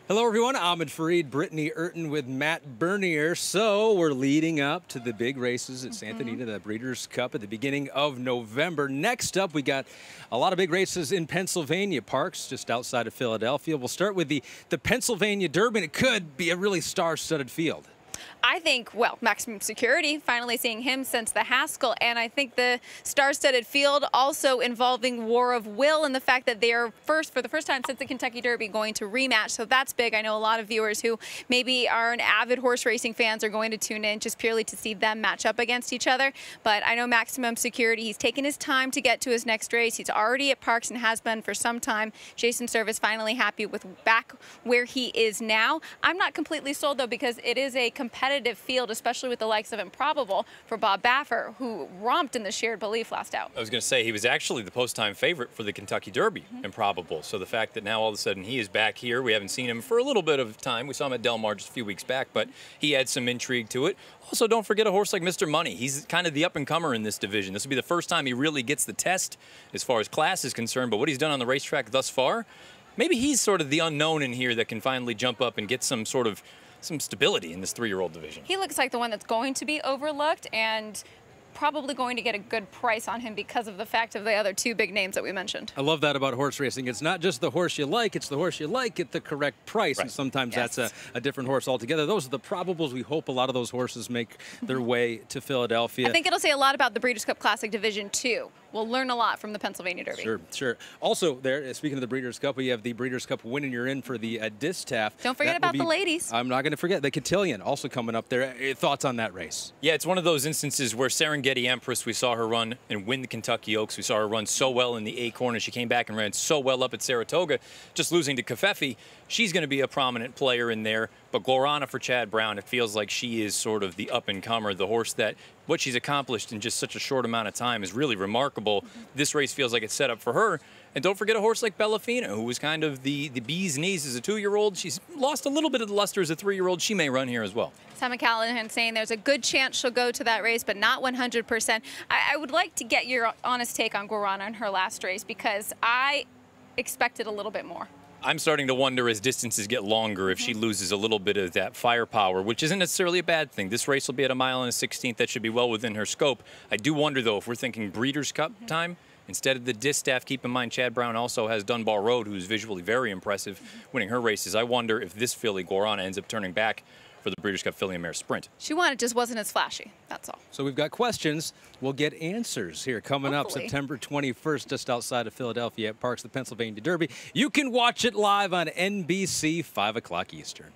Hello, everyone. Ahmed Fareed, Brittany Urton with Matt Bernier. So we're leading up to the big races at Santa Anita, the Breeders' Cup at the beginning of November. Next up, we got a lot of big races in Pennsylvania. Parx, just outside of Philadelphia. We'll start with the Pennsylvania Derby, and it could be a really star-studded field. I think, well, maximum security, finally seeing him since the Haskell, and I think the star-studded field also involving War of Will and the fact that they are for the first time since the Kentucky Derby going to rematch, so that's big. I know a lot of viewers who maybe aren't avid horse racing fans are going to tune in just purely to see them match up against each other, but I know maximum security, he's taken his time to get to his next race. He's already at Parx and has been for some time. Jason Service finally happy with back where he is now. I'm not completely sold, though, because it is a competitive field, especially with the likes of Improbable for Bob Baffer, who romped in the shared belief last out. I was going to say he was actually the post-time favorite for the Kentucky Derby, Improbable. So the fact that now all of a sudden he is back here, we haven't seen him for a little bit of time. We saw him at Del Mar just a few weeks back, but he had some intrigue to it. Also, don't forget a horse like Mr. Money. He's kind of the up-and-comer in this division. This will be the first time he really gets the test as far as class is concerned, but what he's done on the racetrack thus far, maybe he's sort of the unknown in here that can finally jump up and get some sort of stability in this three-year-old division. He looks like the one that's going to be overlooked and probably going to get a good price on him because of the fact of the other two big names that we mentioned. I love that about horse racing. It's not just the horse you like, it's the horse you like at the correct price. Right. And sometimes that's a different horse altogether. Those are the probables. We hope a lot of those horses make their way to Philadelphia. I think it'll say a lot about the Breeders' Cup Classic Division 2. We'll learn a lot from the Pennsylvania Derby. Sure, sure. Also, there, speaking of the Breeders' Cup, we have the Breeders' Cup win and you're in for the Distaff. Don't forget about the ladies. I'm not going to forget the Cotillion also coming up there. Thoughts on that race? Yeah, it's one of those instances where Serengeti Empress, we saw her run and win the Kentucky Oaks. We saw her run so well in the Acorn, and she came back and ran so well up at Saratoga, just losing to Kafefi. She's going to be a prominent player in there. But Glorana for Chad Brown, it feels like she is sort of the up-and-comer, the horse that what she's accomplished in just such a short amount of time is really remarkable. This race feels like it's set up for her. And don't forget a horse like Bellafina, who was kind of the bee's knees as a 2-year-old. She's lost a little bit of the luster as a 3-year-old. She may run here as well. Sam Callahan saying there's a good chance she'll go to that race, but not 100%. I would like to get your honest take on Glorana in her last race because I expected a little bit more. I'm starting to wonder as distances get longer if she loses a little bit of that firepower, which isn't necessarily a bad thing. This race will be at 1 mile and a 16th. That should be well within her scope. I do wonder, though, if we're thinking Breeders' Cup time, instead of the Distaff, keep in mind Chad Brown also has Dunbar Road, who's visually very impressive, winning her races. I wonder if this filly, Glorana, ends up turning back for the Breeders' Cup Filly and Mare Sprint. She won, it just wasn't as flashy, that's all. So we've got questions. We'll get answers here coming up September 21st, just outside of Philadelphia at Parx, the Pennsylvania Derby. You can watch it live on NBC, 5 o'clock Eastern.